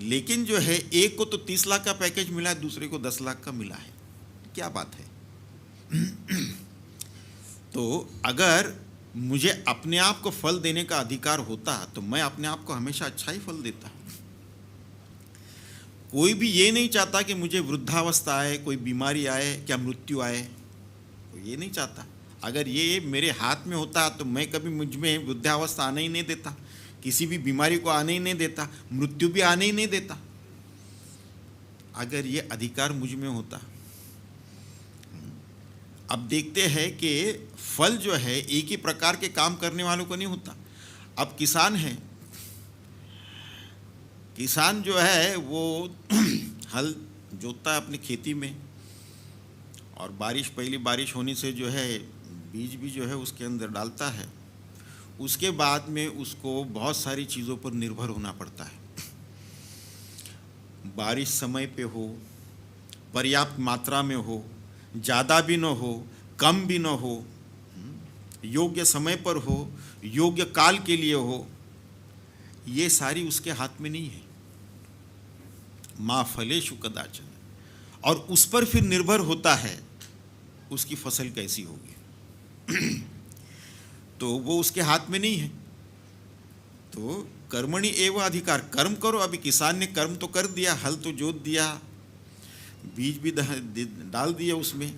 लेकिन जो है एक को तो 30 लाख का पैकेज मिला है, दूसरे को 10 लाख का मिला है। क्या बात है? तो अगर मुझे अपने आप को फल देने का अधिकार होता तो मैं अपने आप को हमेशा अच्छा ही फल देता। कोई भी ये नहीं चाहता कि मुझे वृद्धावस्था आए, कोई बीमारी आए, क्या मृत्यु आए, तो ये नहीं चाहता। अगर ये मेरे हाथ में होता तो मैं कभी मुझ में वृद्धावस्था आने ही नहीं देता, किसी भी बीमारी को आने ही नहीं देता, मृत्यु भी आने ही नहीं देता, अगर ये अधिकार मुझ में होता। अब देखते हैं कि फल जो है एक ही प्रकार के काम करने वालों को नहीं होता। अब किसान है, किसान जो है वो हल जोतता है अपनी खेती में, और पहली बारिश होने से जो है बीज भी जो है उसके अंदर डालता है। उसके बाद में उसको बहुत सारी चीज़ों पर निर्भर होना पड़ता है। बारिश समय पे हो, पर्याप्त मात्रा में हो, ज़्यादा भी न हो, कम भी न हो, योग्य समय पर हो, योग्य काल के लिए हो, ये सारी उसके हाथ में नहीं है। मा फलेषु कदाचन, और उस पर फिर निर्भर होता है उसकी फसल कैसी होगी। तो वो उसके हाथ में नहीं है। तो कर्मणि एव अधिकार, कर्म करो। अभी किसान ने कर्म तो कर दिया, हल तो जोत दिया, बीज भी डाल दिया उसमें,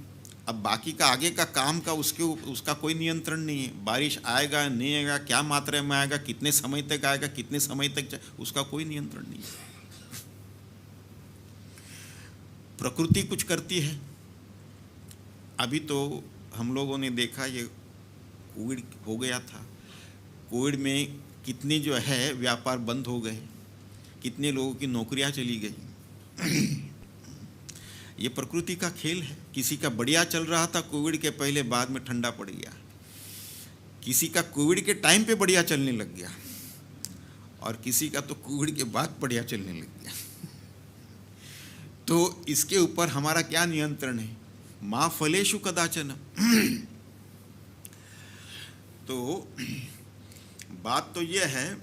अब बाकी का आगे का काम का उसका कोई नियंत्रण नहीं है। बारिश आएगा नहीं आएगा, क्या मात्रा में आएगा, कितने समय तक आएगा, कितने समय तक, उसका कोई नियंत्रण नहीं है। प्रकृति कुछ करती है। अभी तो हम लोगों ने देखा, ये कोविड हो गया था, कोविड में कितने जो है व्यापार बंद हो गए, कितने लोगों की नौकरियां चली गई। ये प्रकृति का खेल है। किसी का बढ़िया चल रहा था कोविड के पहले, बाद में ठंडा पड़ गया। किसी का कोविड के टाइम पे बढ़िया चलने लग गया और किसी का तो कोविड के बाद बढ़िया चलने लग गया। तो इसके ऊपर हमारा क्या नियंत्रण है? मा फलेषु कदाचन। तो बात तो ये है,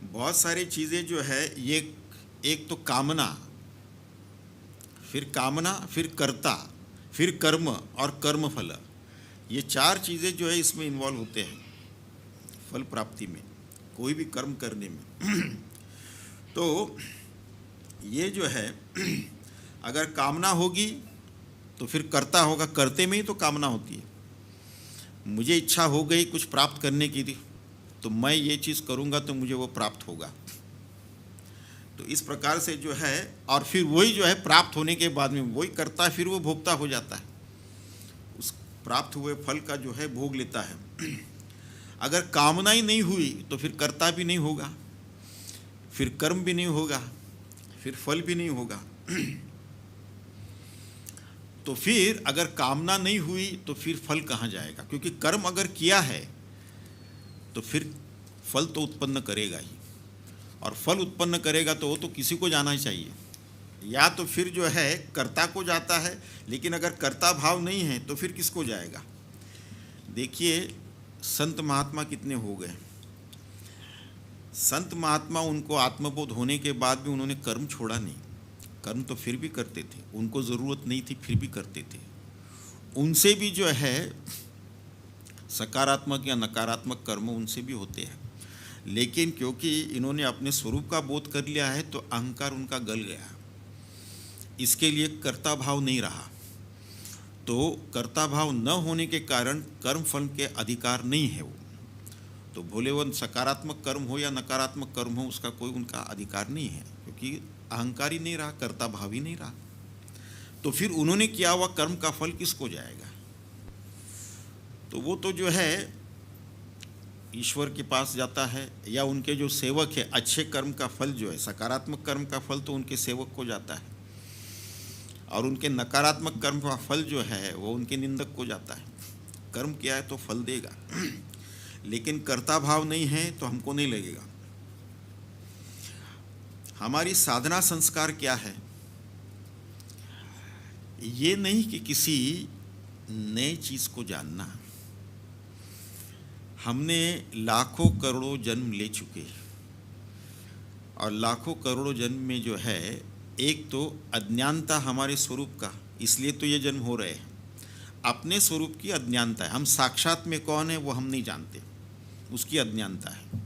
बहुत सारी चीज़ें जो है ये, एक तो कामना, फिर कर्ता, फिर कर्म और कर्म फल, ये चार चीज़ें जो है इसमें इन्वॉल्व होते हैं फल प्राप्ति में, कोई भी कर्म करने में। तो ये जो है अगर कामना होगी तो फिर कर्ता होगा, करते में ही तो कामना होती है। मुझे इच्छा हो गई कुछ प्राप्त करने की थी, तो मैं ये चीज़ करूँगा तो मुझे वो प्राप्त होगा। तो इस प्रकार से जो है, और फिर वही जो है प्राप्त होने के बाद में वही करता है, फिर वो भोगता हो जाता है, उस प्राप्त हुए फल का जो है भोग लेता है। अगर कामना ही नहीं हुई तो फिर कर्ता भी नहीं होगा, फिर कर्म भी नहीं होगा, फिर फल भी नहीं होगा। तो फिर अगर कामना नहीं हुई तो फिर फल कहाँ जाएगा? क्योंकि कर्म अगर किया है तो फिर फल तो उत्पन्न करेगा ही, और फल उत्पन्न करेगा तो वो तो किसी को जाना ही चाहिए, या तो फिर जो है कर्ता को जाता है, लेकिन अगर कर्ता भाव नहीं है तो फिर किसको जाएगा? देखिए संत महात्मा कितने हो गए। संत महात्मा, उनको आत्मबोध होने के बाद भी उन्होंने कर्म छोड़ा नहीं, कर्म तो फिर भी करते थे, उनको ज़रूरत नहीं थी फिर भी करते थे। उनसे भी जो है सकारात्मक या नकारात्मक कर्म उनसे भी होते हैं, लेकिन क्योंकि इन्होंने अपने स्वरूप का बोध कर लिया है तो अहंकार उनका गल गया, इसके लिए कर्ता भाव नहीं रहा। तो कर्ता भाव न होने के कारण कर्म फल के अधिकार नहीं है वो। तो भोले वन सकारात्मक कर्म हो या नकारात्मक कर्म हो, उसका कोई उनका अधिकार नहीं है, क्योंकि अहंकार ही नहीं रहा, कर्ता भाव ही नहीं रहा। तो फिर उन्होंने किया हुआ कर्म का फल किसको जाएगा? तो वो तो जो है ईश्वर के पास जाता है, या उनके जो सेवक है, अच्छे कर्म का फल जो है, सकारात्मक कर्म का फल तो उनके सेवक को जाता है, और उनके नकारात्मक कर्म का फल जो है वो उनके निंदक को जाता है। कर्म किया है तो फल देगा, लेकिन कर्ता भाव नहीं है तो हमको नहीं लगेगा। हमारी साधना संस्कार क्या है? ये नहीं कि किसी नए चीज को जानना। हमने लाखों करोड़ों जन्म ले चुके, और लाखों करोड़ों जन्म में जो है एक तो अज्ञानता हमारे स्वरूप का, इसलिए तो ये जन्म हो रहे हैं, अपने स्वरूप की अज्ञानता है। हम साक्षात में कौन है वो हम नहीं जानते, उसकी अज्ञानता है।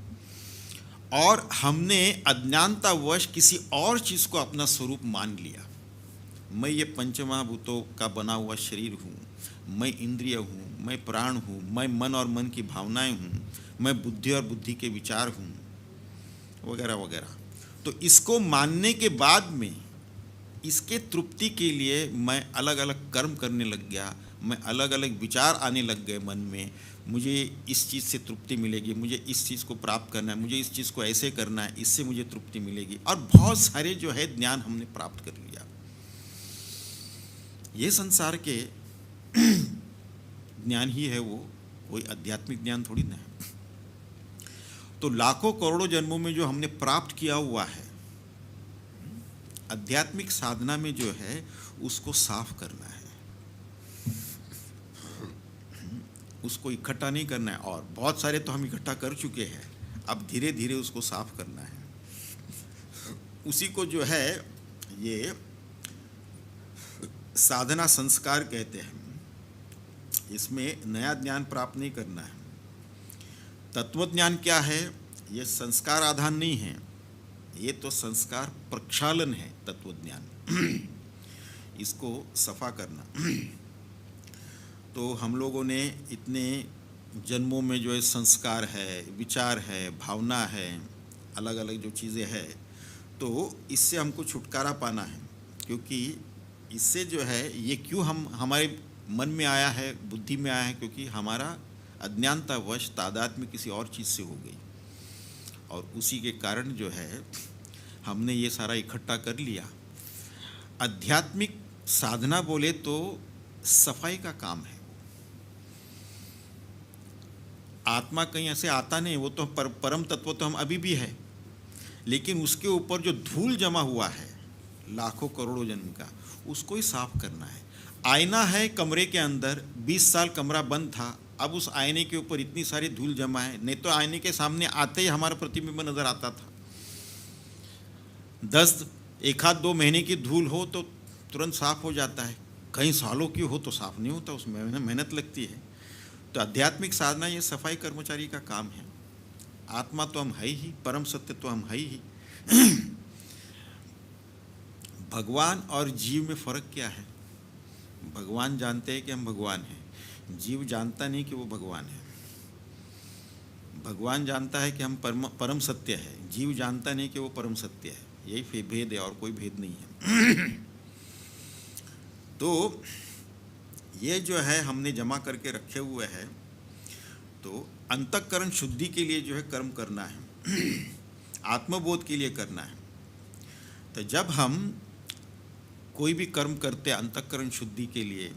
और हमने अज्ञानतावश किसी और चीज़ को अपना स्वरूप मान लिया। मैं ये पंचमहाभूतों का बना हुआ शरीर हूँ, मैं इंद्रिय हूँ, मैं प्राण हूँ, मैं मन और मन की भावनाएं हूँ, मैं बुद्धि और बुद्धि के विचार हूँ, वगैरह वगैरह। तो इसको मानने के बाद में इसके तृप्ति के लिए मैं अलग अलग कर्म करने लग गया, मैं अलग अलग विचार आने लग गए मन में, मुझे इस चीज़ से तृप्ति मिलेगी, मुझे इस चीज़ को प्राप्त करना है, मुझे इस चीज़ को ऐसे करना है, इससे मुझे तृप्ति मिलेगी, और बहुत सारे जो है ज्ञान हमने प्राप्त कर लिया। ये संसार के ज्ञान ही है वो, कोई आध्यात्मिक ज्ञान थोड़ी ना है। तो लाखों करोड़ों जन्मों में जो हमने प्राप्त किया हुआ है, आध्यात्मिक साधना में जो है उसको साफ करना है, उसको इकट्ठा नहीं करना है। और बहुत सारे तो हम इकट्ठा कर चुके हैं, अब धीरे धीरे उसको साफ करना है। उसी को जो है ये साधना संस्कार कहते हैं। इसमें नया ज्ञान प्राप्त नहीं करना है। तत्व ज्ञान क्या है? ये संस्कार आधान नहीं है, ये तो संस्कार प्रक्षालन है तत्व ज्ञान। इसको सफा करना। तो हम लोगों ने इतने जन्मों में जो है संस्कार है, विचार है, भावना है, अलग अलग जो चीज़ें हैं, तो इससे हमको छुटकारा पाना है। क्योंकि इससे जो है ये क्यों हमारे मन में आया है, बुद्धि में आया है, क्योंकि हमारा अज्ञानतावश तादात्म्य किसी और चीज़ से हो गई, और उसी के कारण जो है हमने ये सारा इकट्ठा कर लिया। आध्यात्मिक साधना बोले तो सफाई का काम है। आत्मा कहीं ऐसे आता नहीं, वो तो परम तत्व तो हम अभी भी है, लेकिन उसके ऊपर जो धूल जमा हुआ है लाखों करोड़ों जन्म का, उसको ही साफ करना है। आईना है कमरे के अंदर, 20 साल कमरा बंद था, अब उस आईने के ऊपर इतनी सारी धूल जमा है, नहीं तो आईने के सामने आते ही हमारा प्रतिबिंब नजर आता था। 1 आध 2 महीने की धूल हो तो तुरंत साफ हो जाता है, कई सालों की हो तो साफ नहीं होता, उसमें मेहनत लगती है। तो आध्यात्मिक साधना ये सफाई कर्मचारी का काम है। आत्मा तो हम है ही, परम सत्य तो हम है ही। भगवान और जीव में फर्क क्या है? भगवान जानते हैं कि हम भगवान हैं, जीव जानता नहीं कि वो भगवान है। भगवान जानता है कि हम परम सत्य है, जीव जानता नहीं कि वो परम सत्य है। यही भेद है और कोई भेद नहीं है। तो ये जो है हमने जमा करके रखे हुए हैं। तो अंतःकरण शुद्धि के लिए जो है कर्म करना है, आत्मबोध के लिए करना है। तो जब हम कोई भी कर्म करते हैं अंतःकरण शुद्धि के लिए,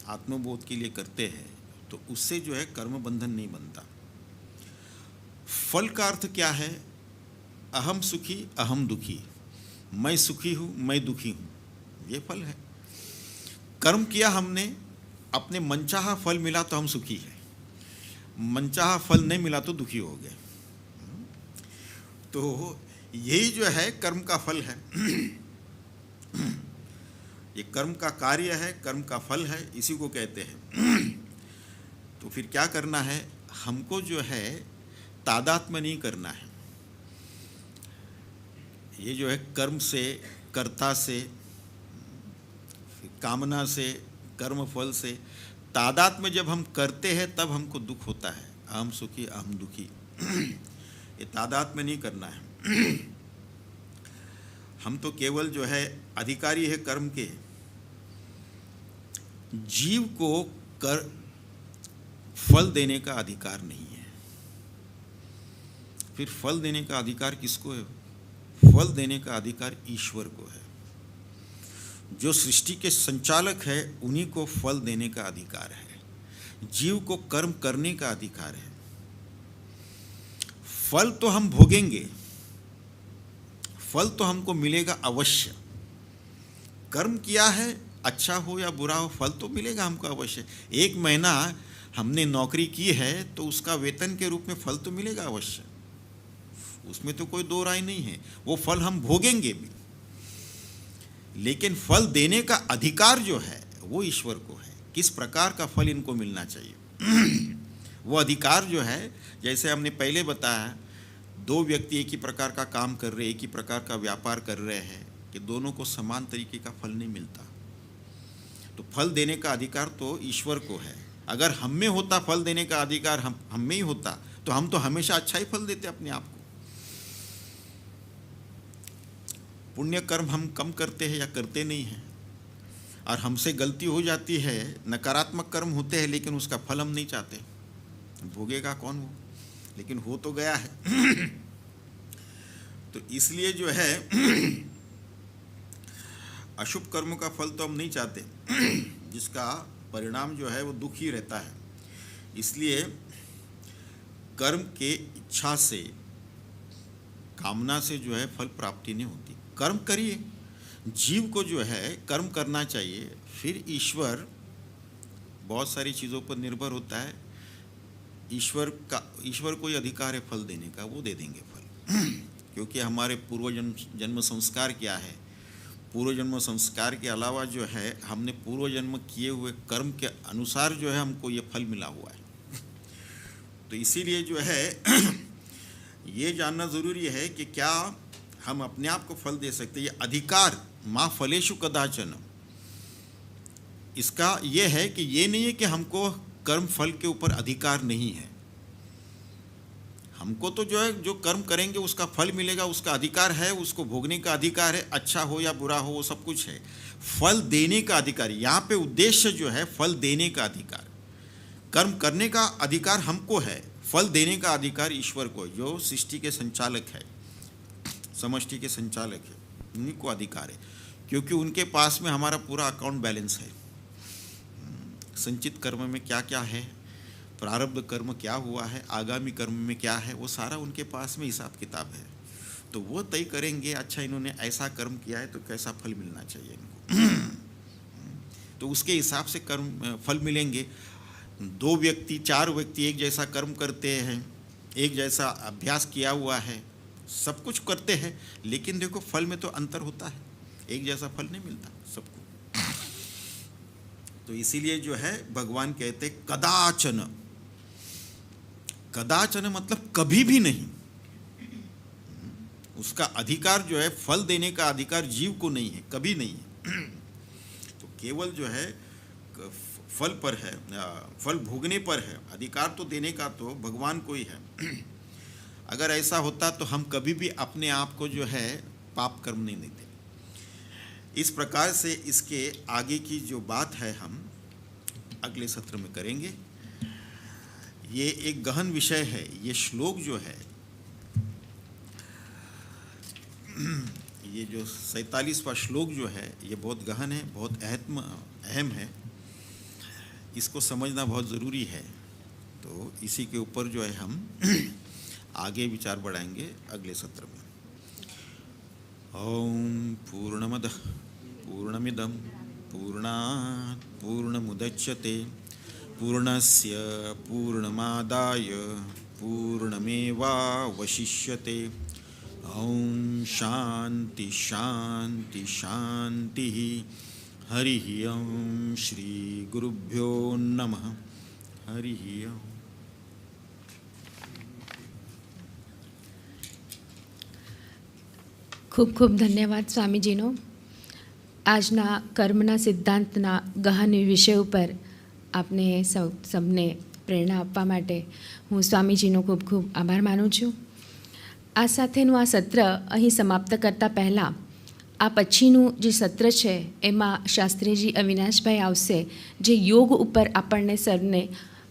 आत्मबोध के लिए करते हैं, तो उससे जो है कर्म बंधन नहीं बनता। फल का अर्थ क्या है? अहम सुखी अहम दुखी, मैं सुखी हूँ मैं दुखी हूँ, ये फल है। कर्म किया हमने, अपने मनचाहा फल मिला तो हम सुखी हैं, मनचाहा फल नहीं मिला तो दुखी हो गए। तो यही जो है कर्म का फल है। ये कर्म का कार्य है, कर्म का फल है, इसी को कहते हैं। तो फिर क्या करना है? हमको जो है तादात्म्य नहीं करना है। ये जो है कर्म से, कर्ता से, कामना से, कर्म फल से तादात्म्य जब हम करते हैं तब हमको दुख होता है। अहम सुखी अहम दुखी, ये तादात्म्य नहीं करना है। हम तो केवल जो है अधिकारी है कर्म के। जीव को कर फल देने का अधिकार नहीं है। फिर फल देने का अधिकार किसको है? फल देने का अधिकार ईश्वर को है। जो सृष्टि के संचालक है उन्हीं को फल देने का अधिकार है। जीव को कर्म करने का अधिकार है। फल तो हम भोगेंगे, फल तो हमको मिलेगा अवश्य। कर्म किया है, अच्छा हो या बुरा हो, फल तो मिलेगा हमको अवश्य। 1 महीना हमने नौकरी की है तो उसका वेतन के रूप में फल तो मिलेगा अवश्य, उसमें तो कोई दो राय नहीं है। वो फल हम भोगेंगे भी, लेकिन फल देने का अधिकार जो है वो ईश्वर को है। किस प्रकार का फल इनको मिलना चाहिए वो अधिकार जो है, जैसे हमने पहले बताया, 2 व्यक्ति एक ही प्रकार का काम कर रहे, एक ही प्रकार का व्यापार कर रहे हैं, कि दोनों को समान तरीके का फल नहीं मिलता। तो फल देने का अधिकार तो ईश्वर को है। अगर हम में होता फल देने का अधिकार, हम में ही होता, तो हम तो हमेशा अच्छा ही फल देते अपने आप को। पुण्य कर्म हम कम करते हैं या करते नहीं हैं, और हमसे गलती हो जाती है, नकारात्मक कर्म होते हैं, लेकिन उसका फल हम नहीं चाहते। भोगेगा कौन वो, लेकिन हो तो गया है। तो इसलिए जो है अशुभ कर्मों का फल तो हम नहीं चाहते, जिसका परिणाम जो है वो दुख ही रहता है। इसलिए कर्म के इच्छा से, कामना से जो है फल प्राप्ति नहीं होती। कर्म करिए, जीव को जो है कर्म करना चाहिए। फिर ईश्वर बहुत सारी चीज़ों पर निर्भर होता है। ईश्वर को ही अधिकार है फल देने का, वो दे देंगे फल। क्योंकि हमारे पूर्व जन्म संस्कार क्या है, पूर्व जन्म संस्कार के अलावा जो है हमने पूर्व जन्म किए हुए कर्म के अनुसार जो है हमको ये फल मिला हुआ है। तो इसीलिए जो है ये जानना ज़रूरी है कि क्या हम अपने आप को फल दे सकते हैं। ये अधिकार माँ फलेषु कदाचन, इसका ये है कि ये नहीं है कि हमको कर्म फल के ऊपर अधिकार नहीं है। हमको तो जो है जो कर्म करेंगे उसका फल मिलेगा, उसका अधिकार है, उसको भोगने का अधिकार है, अच्छा हो या बुरा हो वो सब कुछ है। फल देने का अधिकार, यहाँ पे उद्देश्य जो है फल देने का अधिकार। कर्म करने का अधिकार हमको है, फल देने का अधिकार ईश्वर को, जो सृष्टि के संचालक है, समष्टि के संचालक है, उन्हीं को अधिकार है। क्योंकि उनके पास में हमारा पूरा अकाउंट बैलेंस है, संचित कर्म में क्या क्या है, प्रारब्ध कर्म क्या हुआ है, आगामी कर्म में क्या है, वो सारा उनके पास में हिसाब किताब है। तो वो तय करेंगे, अच्छा इन्होंने ऐसा कर्म किया है तो कैसा फल मिलना चाहिए इनको। तो उसके हिसाब से कर्म फल मिलेंगे। 2 व्यक्ति 4 व्यक्ति एक जैसा कर्म करते हैं, एक जैसा अभ्यास किया हुआ है, सब कुछ करते हैं, लेकिन देखो फल में तो अंतर होता है, एक जैसा फल नहीं मिलता सबको। तो इसीलिए जो है भगवान कहते कदाचन, कदाचन मतलब कभी भी नहीं। उसका अधिकार जो है, फल देने का अधिकार जीव को नहीं है, कभी नहीं है। तो केवल जो है फल पर है, फल भोगने पर है, अधिकार तो देने का तो भगवान को ही है। अगर ऐसा होता तो हम कभी भी अपने आप को जो है पाप कर्म नहीं देते। इस प्रकार से इसके आगे की जो बात है हम अगले सत्र में करेंगे। ये एक गहन विषय है। ये श्लोक जो है, ये जो 47वां श्लोक जो है, ये बहुत गहन है, बहुत अहम है। इसको समझना बहुत ज़रूरी है। तो इसी के ऊपर जो है हम आगे विचार बढ़ाएंगे अगले सत्र में। ओम पूर्णमदः पूर्णमिदं पूर्णात् पूर्णमुदच्यते पूर्णस्य पूर्णमादाय पूर्णमेवावशिष्यते। ओम शांति शांति शांति। हरि ओम। श्री गुरुभ्यो नमः। हरि ओम। ખૂબ ખૂબ ધન્યવાદ સ્વામીજીનો. આજના કર્મના સિદ્ધાંતના ગહન વિષય ઉપર આપને સૌને પ્રેરણા આપવા માટે હું સ્વામીજીનો ખૂબ ખૂબ આભાર માનું છું. આ સાથેનું આ સત્ર અહીં સમાપ્ત કરતાં પહેલાં આ પછીનું જે સત્ર છે એમાં શાસ્ત્રીજી અવિનાશભાઈ આવશે, જે યોગ ઉપર આપણને સર્વને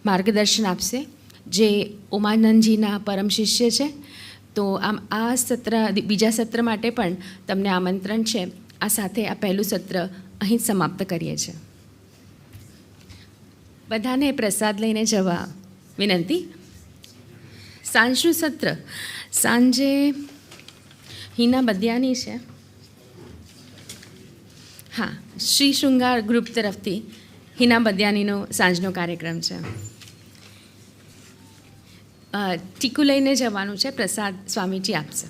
માર્ગદર્શન આપશે, જે ઉમાનંદજીના પરમ શિષ્ય છે. તો આમ આ સત્ર, બીજા સત્ર માટે પણ તમને આમંત્રણ છે. આ સાથે આ પહેલું સત્ર અહીં સમાપ્ત કરીએ છીએ. બધાને પ્રસાદ લઈને જવા વિનંતી. સાંજનું સત્ર સાંજે હિના બદિયાની છે. હા, શ્રી શૃંગાર ગ્રુપ તરફથી હિના બદિયાનીનો સાંજનો કાર્યક્રમ છે. ટીકું લઈને જવાનું છે. પ્રસાદ સ્વામીજી આપશે.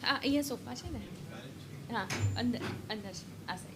હા, અહીંયા સોફા છે ને. હા, અંદર અંદર છે આ સાઈડ.